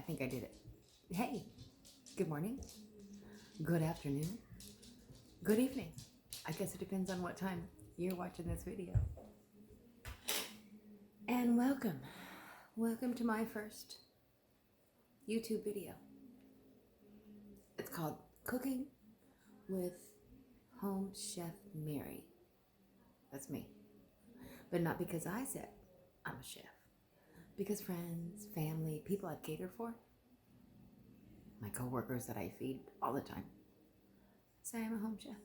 think I did it. Hey, good morning, good afternoon, good evening. I guess it depends on what time you're watching this video. And welcome. Welcome to my first YouTube video. It's called Cooking with Home Chef Mary. That's me. But not because I said I'm a chef. Because friends, family, people I've catered for, my coworkers that I feed all the time, say I'm a home chef.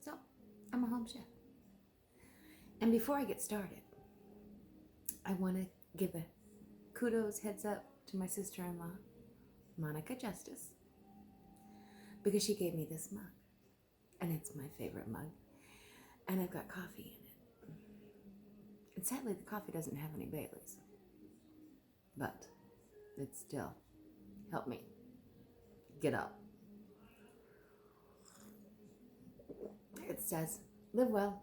So, I'm a home chef. And before I get started, I want to give a kudos heads up to my sister-in-law, Monica Justice, because she gave me this mug. And it's my favorite mug. And I've got coffee in it. And sadly, the coffee doesn't have any Baileys. But it still helped me get up. It says, live well,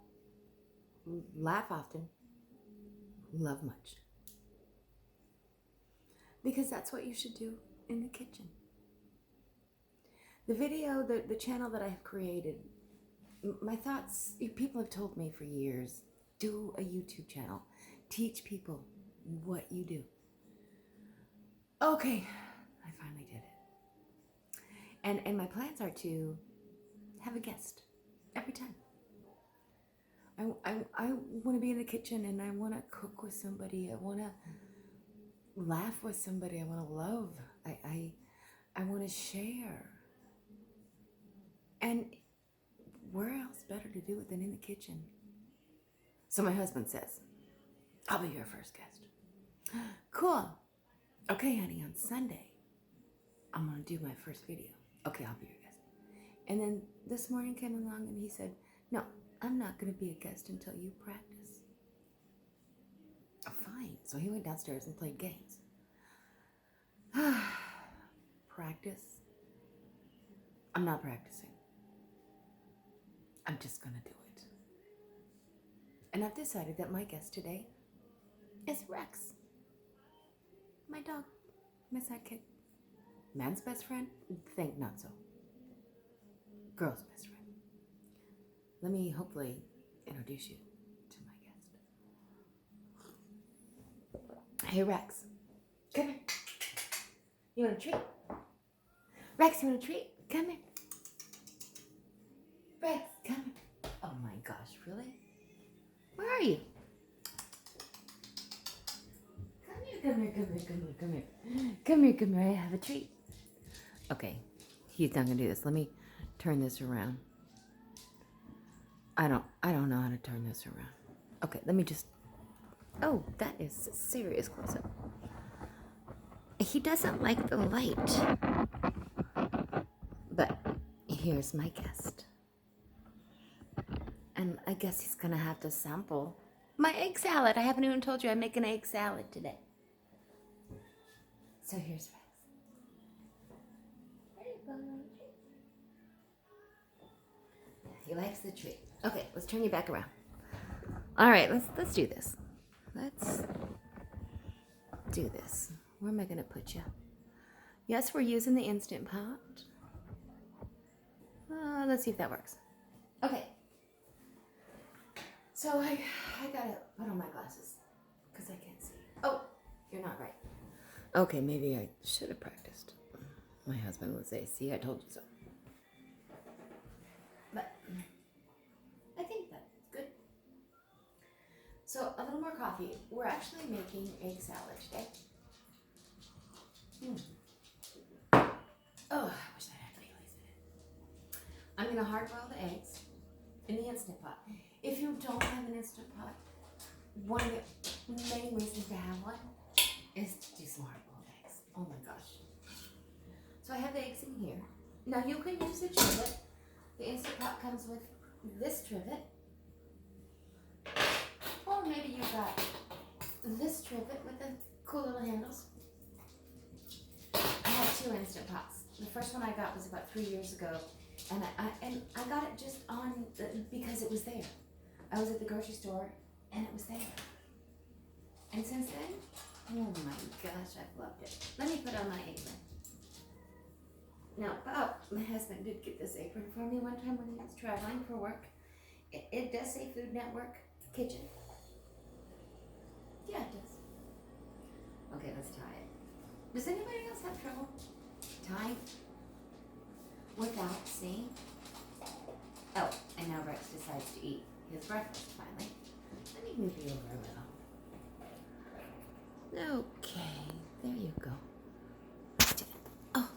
laugh often, love much. Because that's what you should do in the kitchen. The video, the channel that I have created, my thoughts, people have told me for years, do a YouTube channel. Teach people what you do. Okay, I finally did it. And my plans are to have a guest every time. I want to be in the kitchen and I want to cook with somebody. I want to laugh with somebody. I want to love. I want to share. And where else better to do it than in the kitchen? So my husband says, I'll be your first guest. Cool. Okay, honey, on Sunday, I'm going to do my first video. Okay, I'll be your guest. And then this morning came along and he said, no, I'm not going to be a guest until you practice. Oh, fine. So he went downstairs and played games. Practice? I'm not practicing. I'm just going to do it. And I've decided that my guest today is Rex. My dog, my sidekick. Man's best friend? Think not so. Girl's best friend. Let me hopefully introduce you to my guest. Hey Rex, come here. You want a treat? Rex, you want a treat? Come here. Rex, come here. Oh my gosh, really? Where are you? Come here. I have a treat. Okay, he's not gonna do this. Let me turn this around. I don't know how to turn this around. Okay, let me just, oh, that is a serious close-up. He doesn't like the light. But here's my guest. And I guess he's gonna have to sample my egg salad. I haven't even told you I'm making an egg salad today. So here's Rex. There you go. He likes the treat. Okay, let's turn you back around. All right, let's do this. Let's do this. Where am I gonna put you? Yes, we're using the Instant Pot. Let's see if that works. Okay. So I gotta put on my glasses because I can't see. Oh, you're not right. Okay, maybe I should have practiced. My husband would say, see, I told you so. But I think that's good. So a little more coffee. We're actually making egg salad today. Oh, I wish I had Baileys in it. I'm going to hard boil the eggs in the Instant Pot. If you don't have an Instant Pot, one of the main reasons to have one is to do some hard-boiled eggs. Oh my gosh. So I have the eggs in here. Now you can use the trivet. The Instant Pot comes with this trivet. Or maybe you got this trivet with the cool little handles. I have two Instant Pots. The first one I got was about 3 years ago. And I got it just because it was there. I was at the grocery store and it was there. And since then, Oh my gosh, I've loved it. Let me put on my apron. Now, my husband did get this apron for me one time when he was traveling for work. It does say Food Network Kitchen. Yeah, it does. Okay, let's tie it. Does anybody else have trouble tying without seeing? Oh, and now Rex decides to eat his breakfast finally. Let me move you over a little. Okay, there you go. Oh,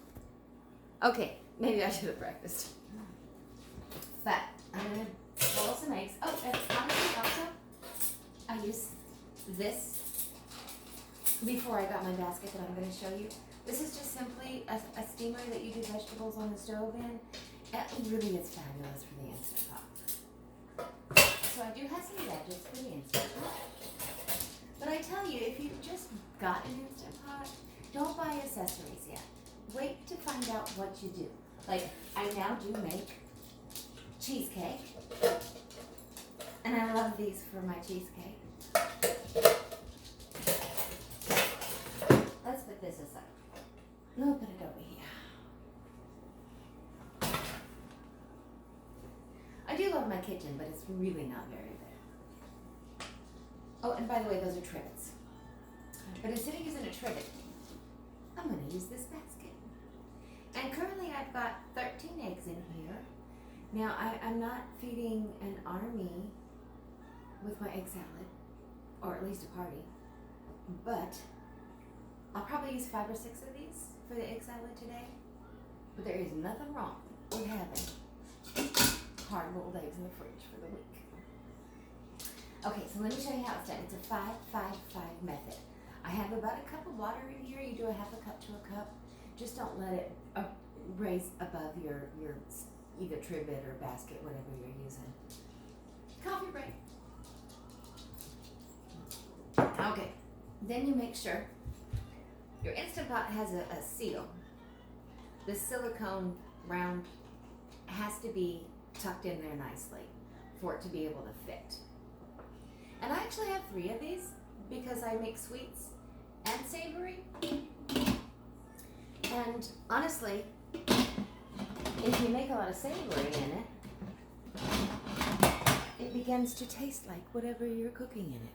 okay, maybe I should have breakfast. But I'm gonna boil some eggs. Oh, and honestly, also, I use this before I got my basket that I'm going to show you. This is just simply a steamer that you do vegetables on the stove in. It really is fabulous for the Instant Pot. So I do have some gadgets for the Instant Pot. But I tell you, if you've just got an Instant Pot, don't buy accessories yet. Wait to find out what you do. Like, I now do make cheesecake. And I love these for my cheesecake. Let's put this aside. We'll put it over here. I do love my kitchen, but it's really not very big. Oh, and by the way, those are trivets. But instead of using a trivet, I'm going to use this basket. And currently I've got 13 eggs in here. Now, I'm not feeding an army with my egg salad, or at least a party, but I'll probably use 5 or 6 of these for the egg salad today. But there is nothing wrong with having hard-boiled eggs in the fridge for the week. Okay, so let me show you how it's done. It's a 5-5-5 method. I have about a cup of water in here. You do a half a cup to a cup. Just don't let it raise above your either trivet or basket, whatever you're using. Coffee break. Okay, then you make sure your Instant Pot has a seal. The silicone round has to be tucked in there nicely for it to be able to fit. And I actually have 3 of these because I make sweets and savory. And honestly, if you make a lot of savory in it, it begins to taste like whatever you're cooking in it.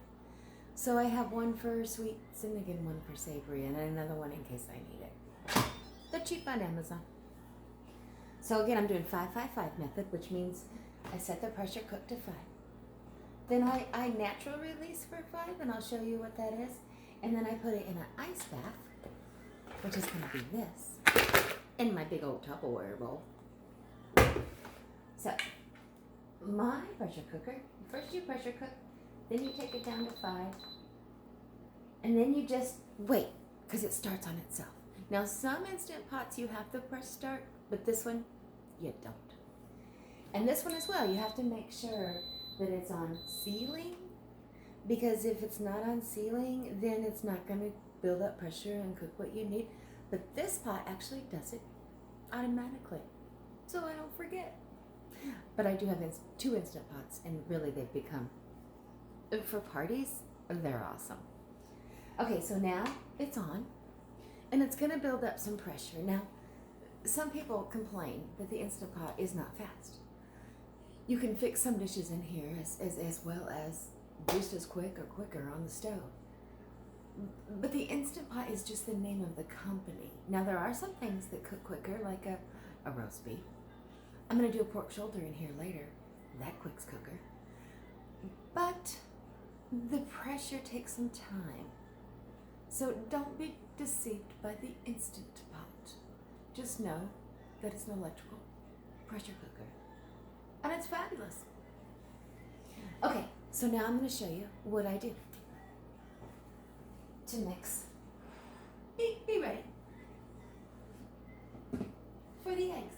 So I have one for sweets and again one for savory and another one in case I need it. They're cheap on Amazon. So again, I'm doing 5-5-5 method, which means I set the pressure cook to 5. Then I natural release for 5, and I'll show you what that is. And then I put it in an ice bath, which is going to be this, in my big old Tupperware bowl. So, my pressure cooker, first you pressure cook, then you take it down to 5, and then you just wait, because it starts on itself. Now, some Instant Pots you have to press start, but this one, you don't. And this one as well, you have to make sure that it's on sealing, because if it's not on sealing, then it's not going to build up pressure and cook what you need. But this pot actually does it automatically, so I don't forget. But I do have 2 Instant Pots, and really they've become, for parties, they're awesome. Okay, so now it's on, and it's going to build up some pressure. Now, some people complain that the Instant Pot is not fast. You can fix some dishes in here as well as just as quick or quicker on the stove. But the Instant Pot is just the name of the company. Now, there are some things that cook quicker, like a roast beef. I'm going to do a pork shoulder in here later. That quicks cooker. But the pressure takes some time. So don't be deceived by the Instant Pot. Just know that it's an electrical pressure cooker. And it's fabulous. Okay, so now I'm going to show you what I do to mix. Be ready for the eggs.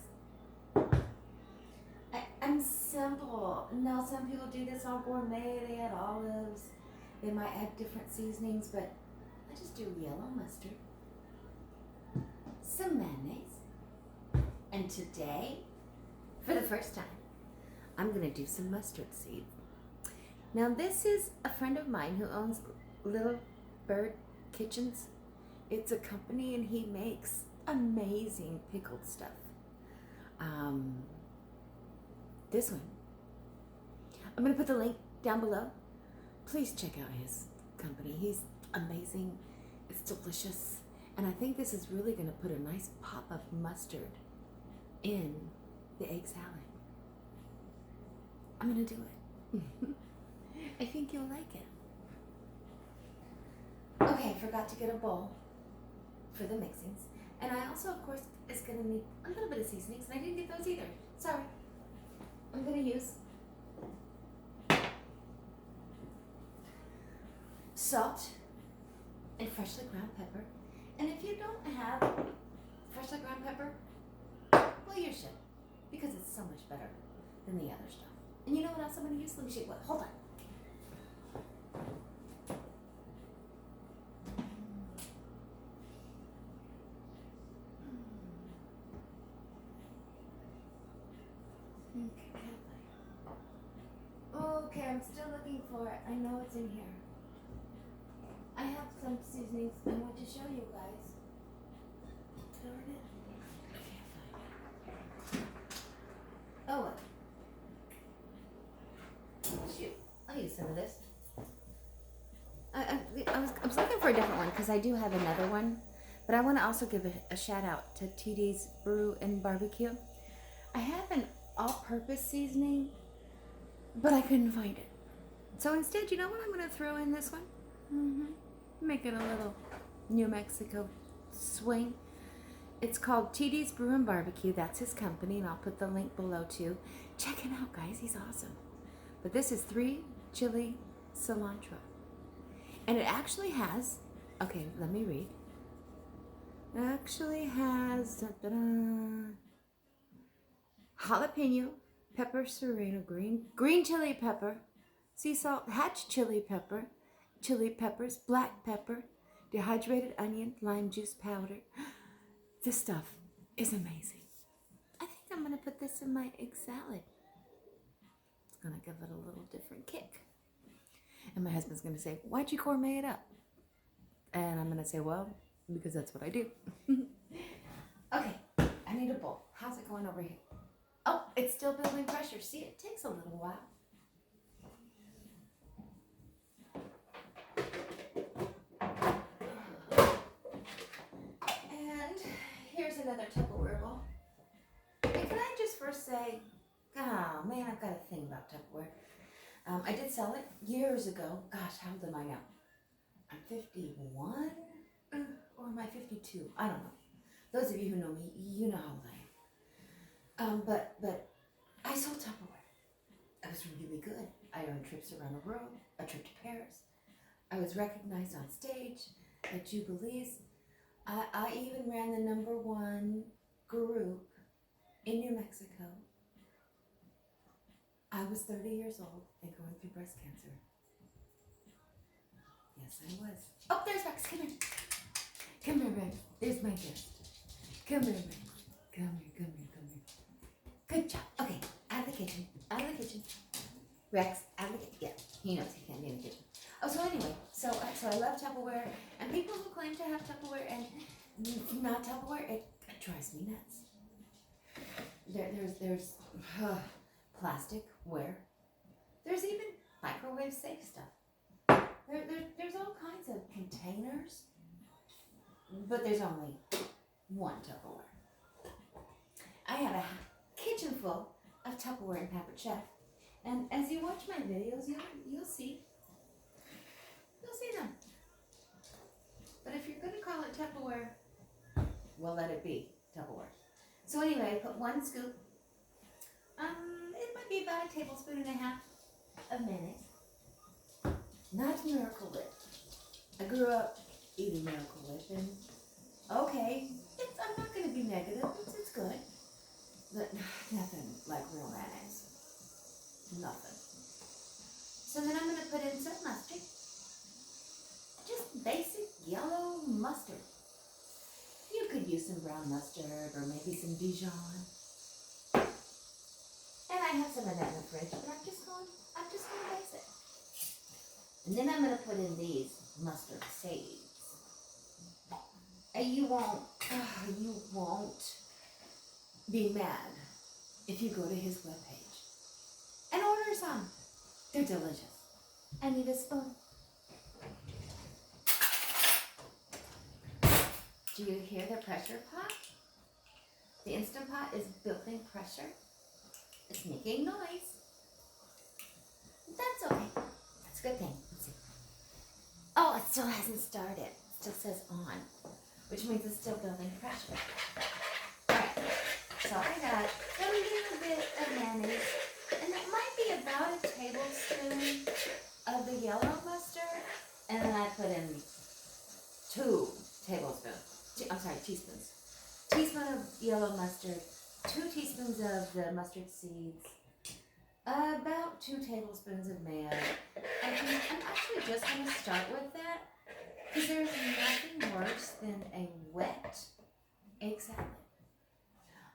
I'm simple. Now, some people do this all gourmet. They add olives. They might add different seasonings, but I just do yellow mustard, some mayonnaise, and today, for the first time, I'm going to do some mustard seeds. Now, this is a friend of mine who owns Little Bird Kitchens. It's a company and he makes amazing pickled stuff. This one. I'm going to put the link down below. Please check out his company. He's amazing. It's delicious. And I think this is really going to put a nice pop of mustard in the egg salad. I'm going to do it. I think you'll like it. Okay, I forgot to get a bowl for the mixings. And I also, of course, is going to need a little bit of seasonings. And I didn't get those either. Sorry. I'm going to use salt and freshly ground pepper. And if you don't have freshly ground pepper, well, you should, because it's so much better than the other stuff. And you know what else I'm going to use? Let me show you what. Hold on. Okay, I'm still looking for it. I know it's in here. I have some seasonings I want to show you guys. Darn it. Oh, well. Shoot. I'll use some of this. I was looking for a different one because I do have another one. But I want to also give a shout out to TD's Brew and Barbecue. I have an all-purpose seasoning, but I couldn't find it. So instead, you know what I'm going to throw in this one? Make it a little New Mexico swing. It's called TD's Brew and Barbecue. That's his company, and I'll put the link below too. Check him out, guys. He's awesome. But this is 3 chili cilantro. And it actually has, okay, let me read. It actually has jalapeno, pepper serrano, green chili pepper, sea salt, hatch chili pepper, chili peppers, black pepper, dehydrated onion, lime juice powder. This stuff is amazing. I think I'm going to put this in my egg salad. It's going to give it a little different kick. And my husband's going to say, why'd you gourmet it up? And I'm going to say, well, because that's what I do. Okay, I need a bowl. How's it going over here? Oh, it's still building pressure. See, it takes a little while. And here's another Tupperware bowl. And can I just first say, oh man, I've got a thing about Tupperware. I did sell it years ago. Gosh, how old am I now? I'm 51? Or am I 52? I don't know. Those of you who know me, you know how old I am. But I sold Tupperware. I was really good. I earned trips around the world, a trip to Paris. I was recognized on stage at Jubilees. I even ran the #1 group in New Mexico. I was 30 years old and going through breast cancer. Yes, I was. Oh, there's Rex. Come here. Come here, Rex. There's my guest. Come here, Rex. Come here, come here, come here. Good job. Okay, out of the kitchen. Out of the kitchen. Rex, out of the kitchen. Yeah, he knows he can't be in the kitchen. Oh, so anyway, so I love Tupperware, and people who claim to have Tupperware and not Tupperware, it drives me nuts. There's plasticware. There's even microwave safe stuff. There's all kinds of containers, but there's only one Tupperware. I have a kitchen full of Tupperware and Pampered Chef, and as you watch my videos, you'll see them. But if you're going to call it Tupperware, we'll let it be Tupperware. So anyway, I put 1 scoop. It might be about 1.5 tablespoons of mayonnaise. Not Miracle Whip. I grew up eating Miracle Whip, and okay, I'm not going to be negative. It's good, but nothing like real mayonnaise. Nothing. So then I'm going to put in some mustard. Just basic yellow mustard. You could use some brown mustard or maybe some Dijon. And I have some of that in the fridge, but I'm just going basic. And then I'm going to put in these mustard seeds. You won't be mad if you go to his webpage and order some. They're delicious. I need a spoon. Do you hear the pressure pot? The Instant Pot is building pressure. It's making noise. That's okay. That's a good thing. Let's see. Oh, it still hasn't started. It still says on, which means it's still building pressure. Alright, so I got a little bit of mayonnaise, and it might be about a tablespoon of the yellow mustard, and then I put in 2 teaspoons. Teaspoon of yellow mustard, 2 teaspoons of the mustard seeds, about 2 tablespoons of mayo. And I'm actually just going to start with that because there's nothing worse than a wet egg salad.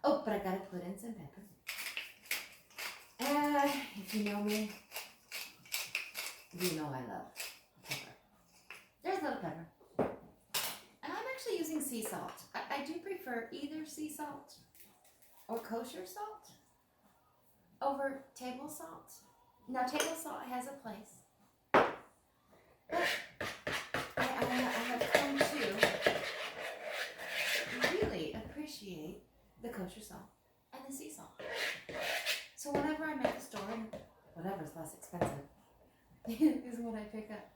Oh, but I got to put in some pepper. If you know me, you know I love pepper. There's a little pepper. And I'm actually using sea salt. I do prefer either sea salt or kosher salt over table salt. Now, table salt has a place. But I have come to really appreciate the kosher salt and the sea salt. So whenever I'm at the store, and whatever's less expensive is what I pick up.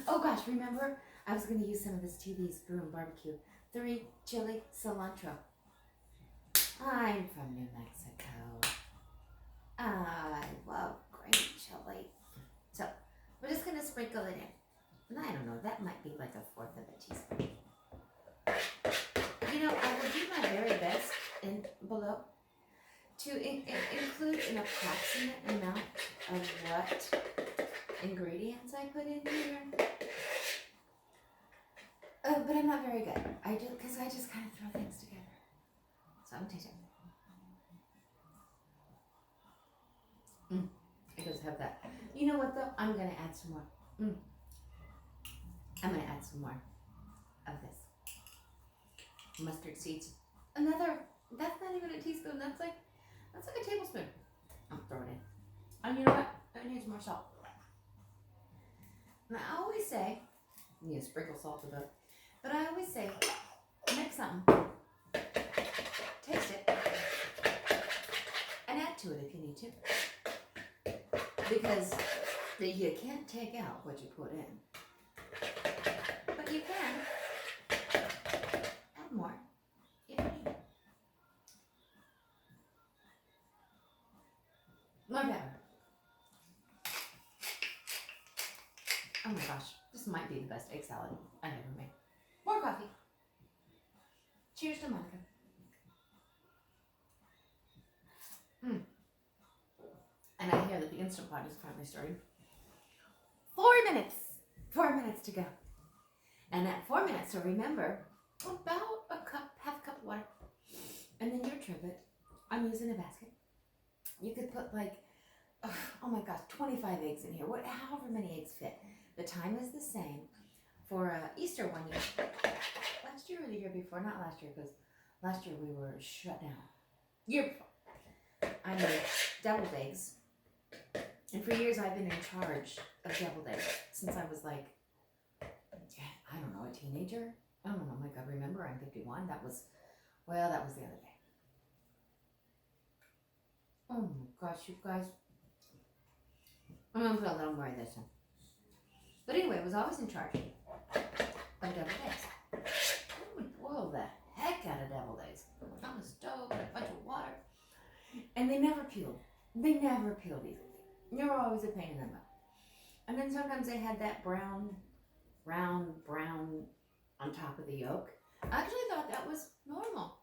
Oh gosh, remember I was going to use some of this TV's Brew and Barbecue 3 Chili Cilantro. I'm from New Mexico. I love green chili. So we're just going to sprinkle it in. And I don't know, that might be like 1/4 of a teaspoon. You know, I will do my very best below to include an approximate amount of what ingredients I put in here. But I'm not very good. Because I just kind of throw things together. So I'm tasting. It does have that. You know what though? I'm going to add some more. I'm going to add some more of this. Mustard seeds. That's not even a teaspoon. That's like a tablespoon. I'm throwing it in. And you know what? It needs more salt. And I always say, you need to sprinkle salt a bit. But I always say, make something, taste it, and add to it if you need to. Because you can't take out what you put in. But you can add more if you need. More pepper. Oh my gosh, this might be the best egg salad I ever made. More coffee. Cheers to Monica. And I hear that the Instant Pot is finally starting. 4 minutes. 4 minutes to go. And at 4 minutes, so remember, about half a cup of water. And then your trivet. I'm using a basket. You could put like, oh my gosh, 25 eggs in here. However many eggs fit. The time is the same. For Easter one year, last year or the year before, not last year, because last year we were shut down. Year before, I made deviled eggs, and for years I've been in charge of deviled eggs since I was like, I don't know, a teenager. I don't know. Oh my God, remember I'm 51. That was the other day. Oh my gosh, you guys. I'm gonna put a little more of this in. But anyway, I was always in charge of deviled eggs. I would boil the heck out of deviled eggs on the stove with a bunch of water. And they never peeled. They never peeled easily. They were always a pain in the butt. And then sometimes they had that brown on top of the yolk. I actually thought that was normal.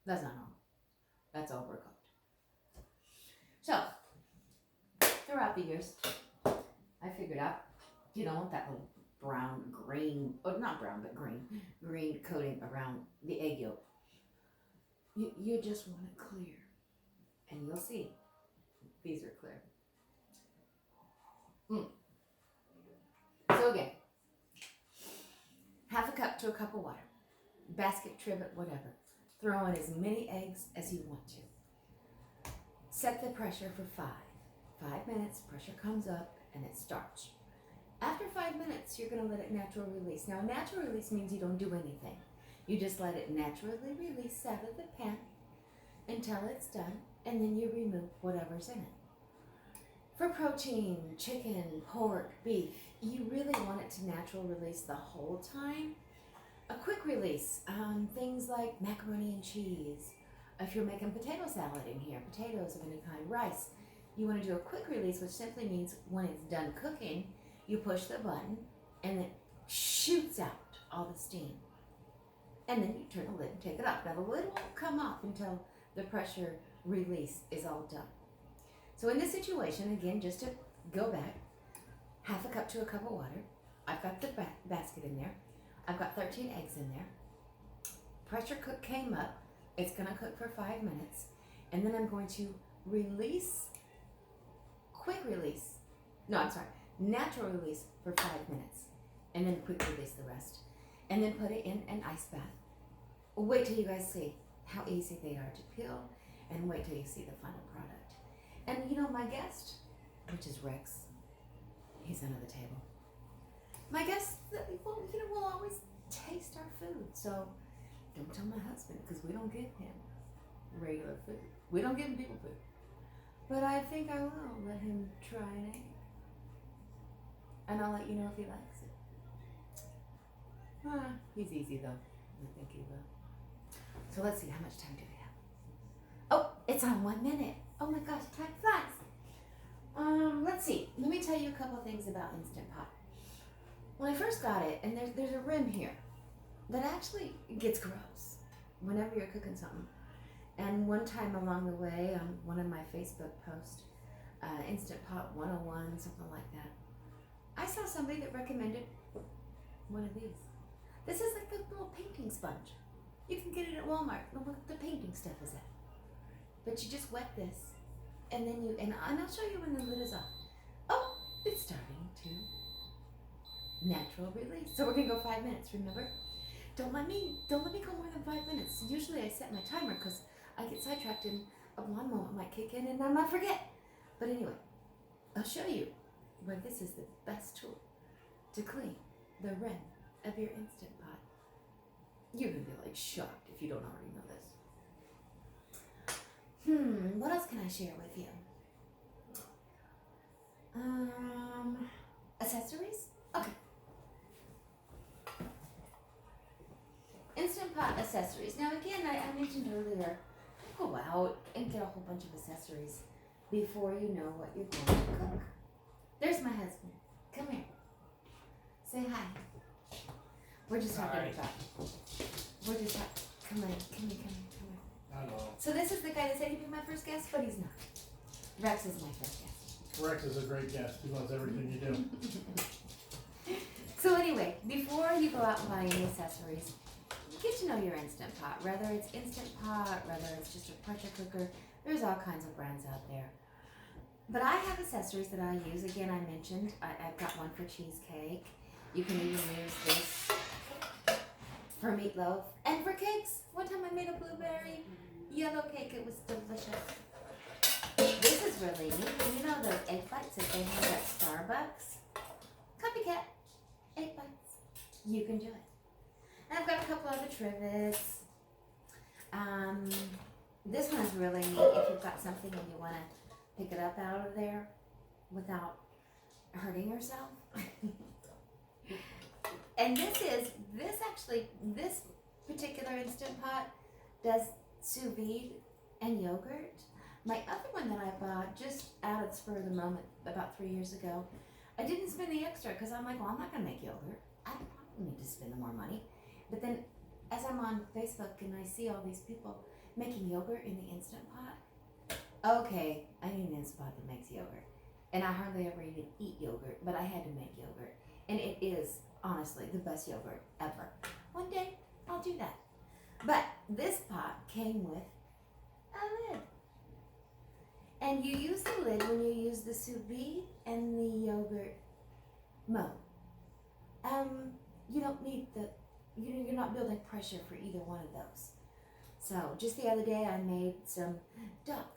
That's not normal. That's overcooked. So, throughout the years, I figured out you don't want that little green coating around the egg yolk. You just want it clear. And you'll see, these are clear. So again, half a cup to a cup of water, basket, trivet, whatever. Throw in as many eggs as you want to. Set the pressure for 5. 5 minutes, pressure comes up, and it starts. After 5 minutes, you're going to let it natural release. Now, natural release means you don't do anything. You just let it naturally release out of the pan until it's done, and then you remove whatever's in it. For protein, chicken, pork, beef, you really want it to natural release the whole time. A quick release, things like macaroni and cheese. If you're making potato salad in here, potatoes of any kind, rice, you want to do a quick release, which simply means when it's done cooking, you push the button and it shoots out all the steam. And then you turn the lid and take it off. Now the lid won't come off until the pressure release is all done. So in this situation, again, just to go back, 1/2 cup to a cup of water. I've got the basket in there. I've got 13 eggs in there. Pressure cook came up. It's going to cook for 5 minutes. And then I'm going to release, natural release for 5 minutes. And then quick release the rest. And then put it in an ice bath. Wait till you guys see how easy they are to peel, and wait till you see the final product. And you know, my guest, which is Rex, he's under the table. My guest, will always taste our food. So don't tell my husband, because we don't give him regular food. We don't give him people food. But I think I will let him try an egg. And I'll let you know if he likes it. He's easy though. I think he will. So let's see, how much time do we have? Oh, it's on 1 minute. Oh my gosh, time flies. Let's see. Let me tell you a couple things about Instant Pot. When I first got it, and there's a rim here that actually gets gross whenever you're cooking something. And one time along the way, on one of my Facebook posts, Instant Pot 101, something like that, I saw somebody that recommended one of these. This is like a little painting sponge. You can get it at Walmart. The painting stuff is at. But you just wet this, and then and I'll show you when the lid is off. Oh, it's starting to natural release. So we're gonna go 5 minutes. Remember, don't let me go more than 5 minutes. Usually I set my timer because I get sidetracked and a blonde moment might kick in and I might forget. But anyway, I'll show you why this is the best tool to clean the rim of your Instant Pot. You're gonna be like shocked if you don't already know this. What else can I share with you? Accessories? Okay. Instant Pot accessories. Now again, I mentioned earlier, go out and get a whole bunch of accessories before you know what you're going to cook. There's my husband. Come here. Say hi. We're just talking about. We're just talking. Come here. Hello. So this is the guy that said he'd be my first guest, but he's not. Rex is my first guest. Rex is a great guest. He loves everything you do. So anyway, before you go out and buy any accessories, get to know your Instant Pot. Whether it's Instant Pot, whether it's just a pressure cooker, there's all kinds of brands out there. But I have accessories that I use. Again, I mentioned I've got one for cheesecake. You can even use this for meatloaf and for cakes. One time I made a blueberry yellow cake. It was delicious. This is really neat. You know those egg bites that they have at Starbucks? Copycat. Egg bites. You can do it. And I've got a couple other trivets. This one's really neat if you've got something and you want to pick it up out of there without hurting yourself. And this particular Instant Pot does sous vide and yogurt. My other one that I bought just out of the spur of the moment about 3 years ago, I didn't spend the extra because I'm like, well, I'm not going to make yogurt. I don't need to spend the more money. But then as I'm on Facebook and I see all these people making yogurt in the Instant Pot, okay, I need an Instant Pot that makes yogurt. And I hardly ever even eat yogurt, but I had to make yogurt. And it is, honestly, the best yogurt ever. One day, I'll do that. But this pot came with a lid. And you use the lid when you use the sous vide and the yogurt mode. You don't need the you're not building pressure for either one of those. So just the other day I made some duck.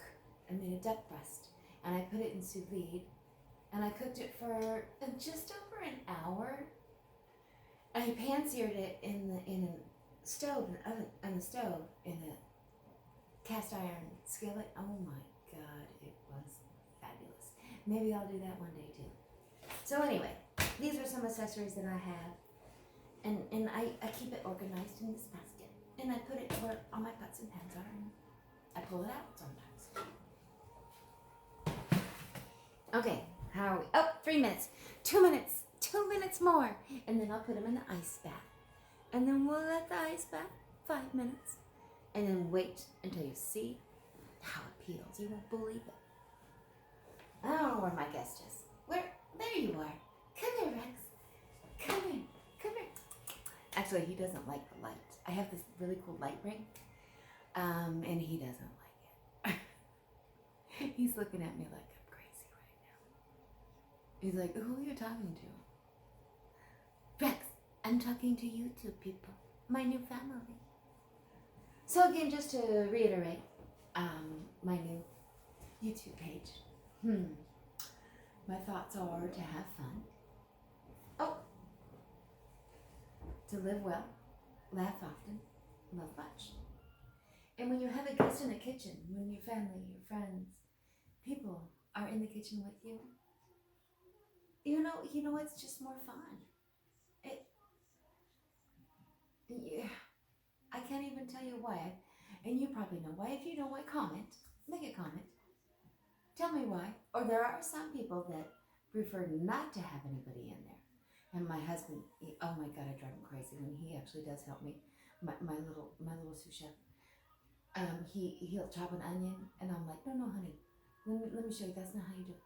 I made a duck breast and I put it in sous vide and I cooked it for just over an hour. I pan-seared it in a stove, in a cast iron skillet. Oh my God, it was fabulous. Maybe I'll do that one day too. So anyway, these are some accessories that I have. And I keep it organized in this basket. And I put it where all my pots and pans are. And I pull it out sometimes. Okay, how are we? Oh, 3 minutes. 2 minutes. 2 minutes more. And then I'll put them in the ice bath. And then we'll let the ice bath 5 minutes. And then wait until you see how it peels. You won't believe it. I don't know where my guest is. There you are. Come here, Rex. Come here. Come here. Actually, he doesn't like the light. I have this really cool light ring, and he doesn't like it. He's looking at me like I'm crazy right now. He's like, who are you talking to? Rex, I'm talking to YouTube people, my new family. So again, just to reiterate, my new YouTube page. My thoughts are to have fun. Oh. To live well, laugh often, love much. And when you have a guest in the kitchen, when your family, your friends, people are in the kitchen with you, you know, it's just more fun. Yeah, I can't even tell you why. And you probably know why. If you know why, comment. Make a comment. Tell me why. Or there are some people that prefer not to have anybody in there. And my husband, oh my God, I drive him crazy when he actually does help me. My little sous chef. He'll chop an onion, and I'm like, no, honey, let me show you. That's not how you do it.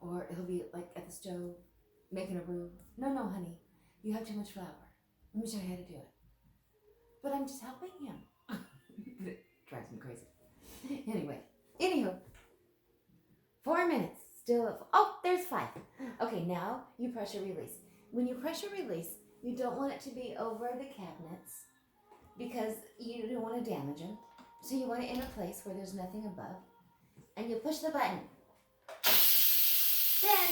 Or he'll be like at the stove making a roux. No, honey, you have too much flour. Let me show you how to do it. But I'm just helping him. It drives him crazy. Anyway, anywho, 4 minutes. Still, oh, there's 5. Okay, now you pressure release. When you pressure release, you don't want it to be over the cabinets because you don't want to damage them. So you want it in a place where there's nothing above. And you push the button. Then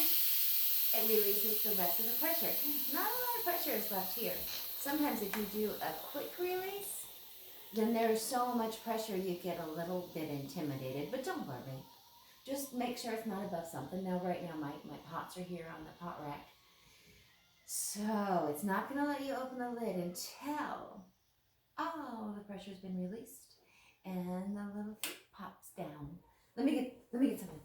it releases the rest of the pressure. Not a lot of pressure is left here. Sometimes if you do a quick release, then there's so much pressure you get a little bit intimidated. But don't worry. Just make sure it's not above something. Now, right now, my pots are here on the pot rack. So, it's not going to let you open the lid until all the pressure's been released and the little thing pops down. Let me get something.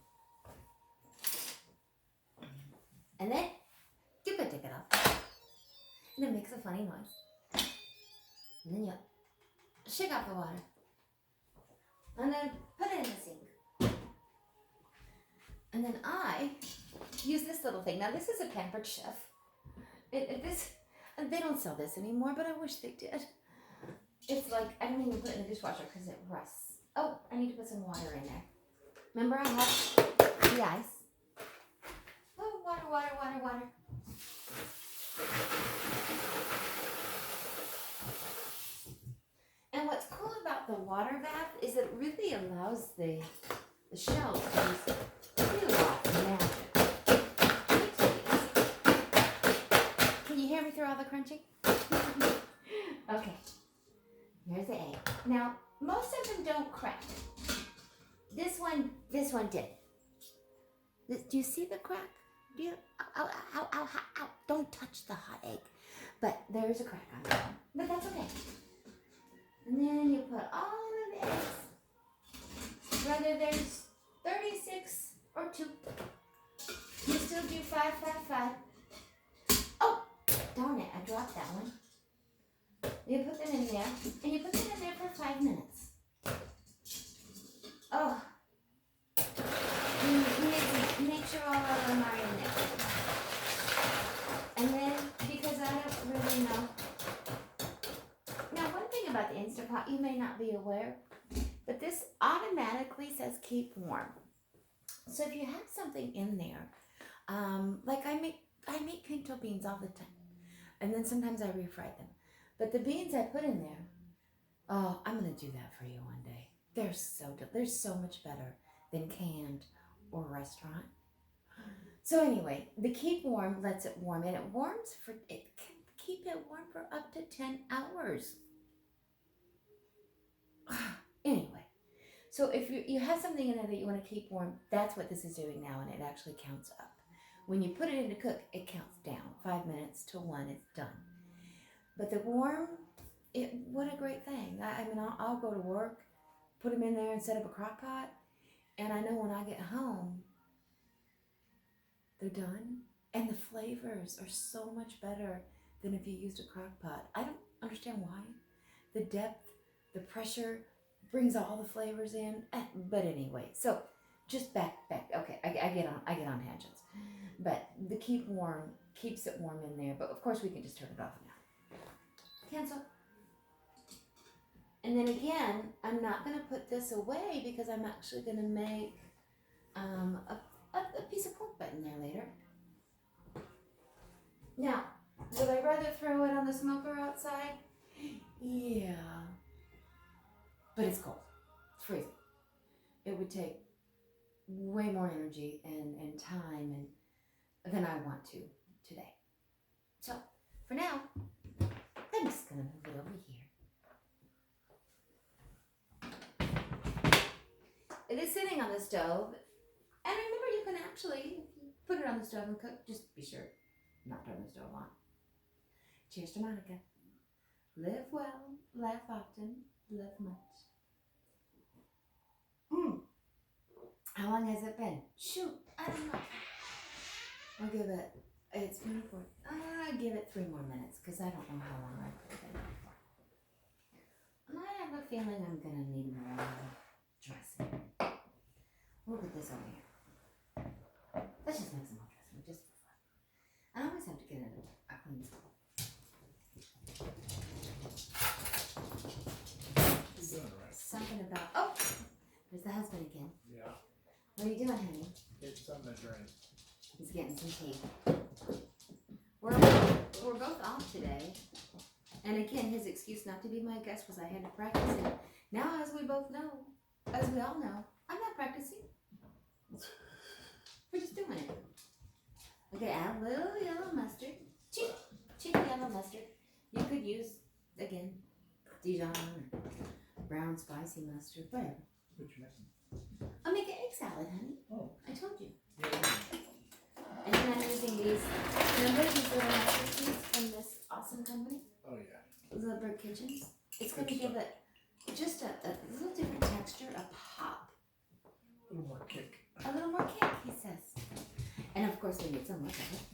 And then, you could take it off. And it makes a funny noise. And then you shake off the water. And then put it in the sink. And then I use this little thing. Now, this is a Pampered Chef. They don't sell this anymore, but I wish they did. It's like, I don't even put it in the dishwasher because it rusts. Oh, I need to put some water in there. Remember I have the ice? Oh, water. And what's cool about the water bath is it really allows the shells to do a lot of magic. Can you hear me through all the crunching? Okay. Here's the egg. Now, most of them don't crack. This one did. Do you see the crack? Do you? Ow. Don't touch the hot egg. But there's a crack on that one. But that's okay. And then you put all of the eggs. Whether there's 36 or 2. You still do 5. Oh, darn it, I dropped that one. You put them in there, and you put them in there for 5 minutes. Oh. Make sure all of them are in there. And then, because I don't really know. Now, one thing about the Instant Pot, you may not be aware, but this automatically says keep warm. So if you have something in there, like I make pinto beans all the time, and then sometimes I refry them. But the beans I put in there, oh, I'm gonna do that for you one day. They're so much better than canned or restaurant. So anyway, the keep warm lets it warm, and it can keep it warm for up to 10 hours. Anyway, so if you have something in there that you want to keep warm, that's what this is doing now, and it actually counts up. When you put it in to cook, it counts down. 5 minutes to 1, it's done. But the warm, what a great thing. I mean, I'll go to work, put them in there and set up a crock pot, and I know when I get home, they're done. And the flavors are so much better than if you used a crock pot. I don't understand why. The depth, the pressure brings all the flavors in. But anyway, so just back. Okay, I get on tangents. But the keep warm keeps it warm in there. But of course, we can just turn it off now. Cancel. And then again, I'm not going to put this away because I'm actually going to make a piece of pork butt in there later. Now, would I rather throw it on the smoker outside? Yeah. But it's cold. It's freezing. It would take way more energy and time than I want to today. So, for now, I'm just going to move it over here. It is sitting on the stove. And remember, you can actually put it on the stove and cook. Just be sure not turn the stove on. Cheers to Monica. Live well, laugh often, love much. How long has it been? Shoot, I don't know. I'll give it, it's been I'll give it 3 more minutes because I don't know how long I put it in for. And I have a feeling I'm going to need more dressing. We'll put this over here. Let's just make some more dressing, just for fun. I always have to get a clean spoon. You're doing it right. Something about, oh, there's the husband again. Yeah. What are you doing, honey? Get something to drink. He's getting some tea. We're both off today. And again, his excuse not to be my guest was I had to practice it. Now, as we all know, I'm not practicing. We're just doing it. Okay, add a little yellow mustard. Cheap yellow mustard. You could use, again, Dijon or brown spicy mustard, whatever. What you making? I'll make an egg salad, honey. Oh. I told you. Yeah. And then I'm using these, remember these little mustard seeds from this awesome company? Oh yeah. Little Bird Kitchens. It's going to Good give it just a little different texture, a pop. A little more kick. A little more kick, he says. And of course we need some more of it.